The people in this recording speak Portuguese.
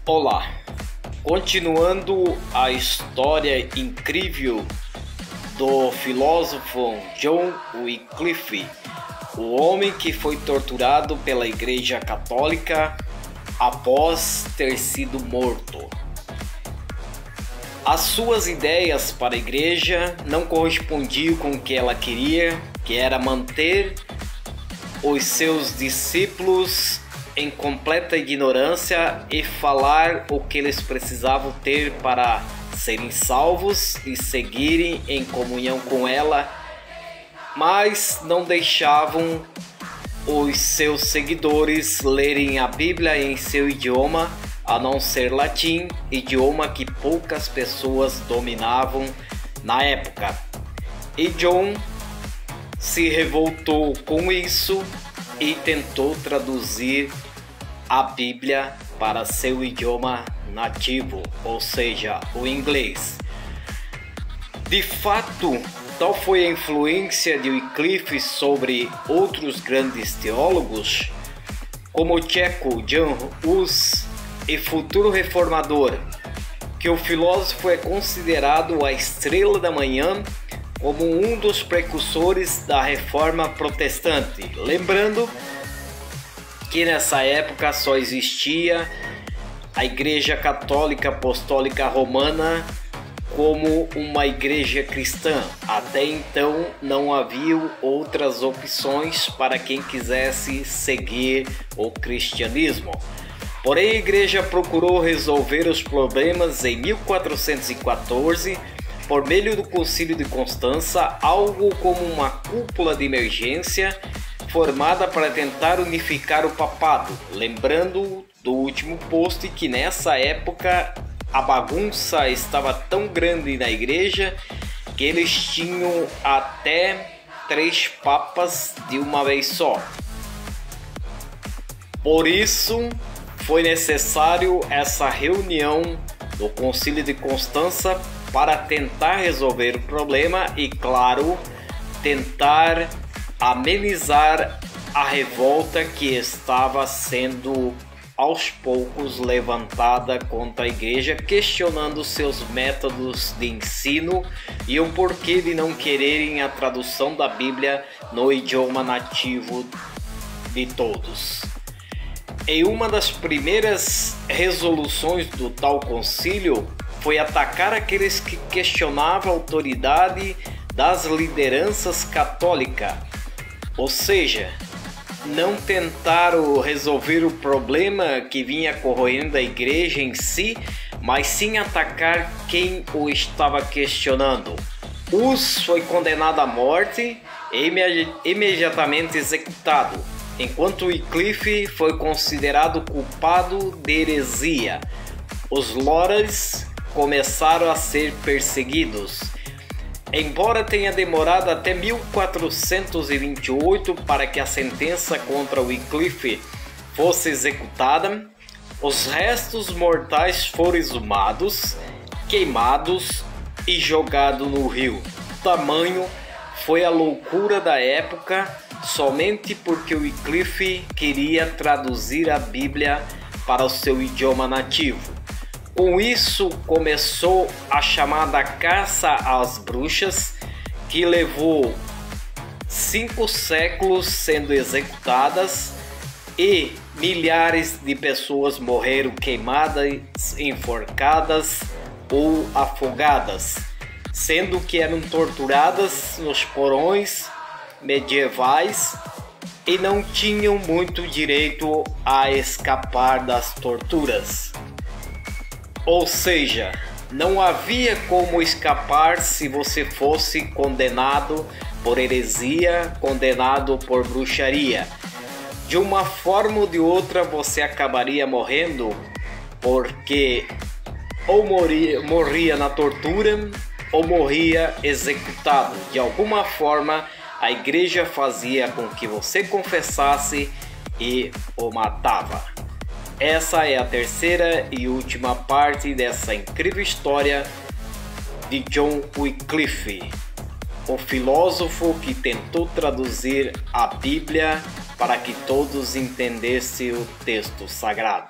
Olá, continuando a história incrível do filósofo John Wycliffe, o homem que foi torturado pela Igreja Católica após ter sido morto. As suas ideias para a Igreja não correspondiam com o que ela queria, que era manter os seus discípulos em completa ignorância e falar o que eles precisavam ter para serem salvos e seguirem em comunhão com ela, mas não deixavam os seus seguidores lerem a Bíblia em seu idioma, a não ser latim, idioma que poucas pessoas dominavam na época. E John se revoltou com isso e tentou traduzir a Bíblia para seu idioma nativo, ou seja, o inglês. De fato, tal foi a influência de Wycliffe sobre outros grandes teólogos, como o tcheco Jan Hus e futuro reformador, que o filósofo é considerado a estrela da manhã como um dos precursores da Reforma Protestante. Lembrando que nessa época só existia a Igreja Católica Apostólica Romana como uma igreja cristã. Até então não havia outras opções para quem quisesse seguir o cristianismo. Porém, a igreja procurou resolver os problemas em 1414 por meio do Concílio de Constança, algo como uma cúpula de emergência formada para tentar unificar o papado. Lembrando do último post que nessa época a bagunça estava tão grande na igreja que eles tinham até 3 papas de uma vez só. Por isso foi necessário essa reunião do Concílio de Constança para tentar resolver o problema e, claro, tentar amenizar a revolta que estava sendo aos poucos levantada contra a igreja, questionando seus métodos de ensino e o porquê de não quererem a tradução da Bíblia no idioma nativo de todos. Em uma das primeiras resoluções do tal concílio foi atacar aqueles que questionavam a autoridade das lideranças católicas, ou seja, não tentaram resolver o problema que vinha corroendo a igreja em si, mas sim atacar quem o estava questionando. Hus foi condenado à morte e imediatamente executado, enquanto Wycliffe foi considerado culpado de heresia. Os lords começaram a ser perseguidos. Embora tenha demorado até 1428 para que a sentença contra Wycliffe fosse executada, os restos mortais foram exumados, queimados e jogados no rio. Tamanho foi a loucura da época, somente porque Wycliffe queria traduzir a Bíblia para o seu idioma nativo. Com isso começou a chamada caça às bruxas, que levou 5 séculos sendo executadas e milhares de pessoas morreram queimadas, enforcadas ou afogadas, sendo que eram torturadas nos porões medievais e não tinham muito direito a escapar das torturas. Ou seja, não havia como escapar se você fosse condenado por heresia, condenado por bruxaria. De uma forma ou de outra você acabaria morrendo, porque ou morria na tortura ou morria executado. De alguma forma a igreja fazia com que você confessasse e o matava. Essa é a terceira e última parte dessa incrível história de John Wycliffe, o filósofo que tentou traduzir a Bíblia para que todos entendessem o texto sagrado.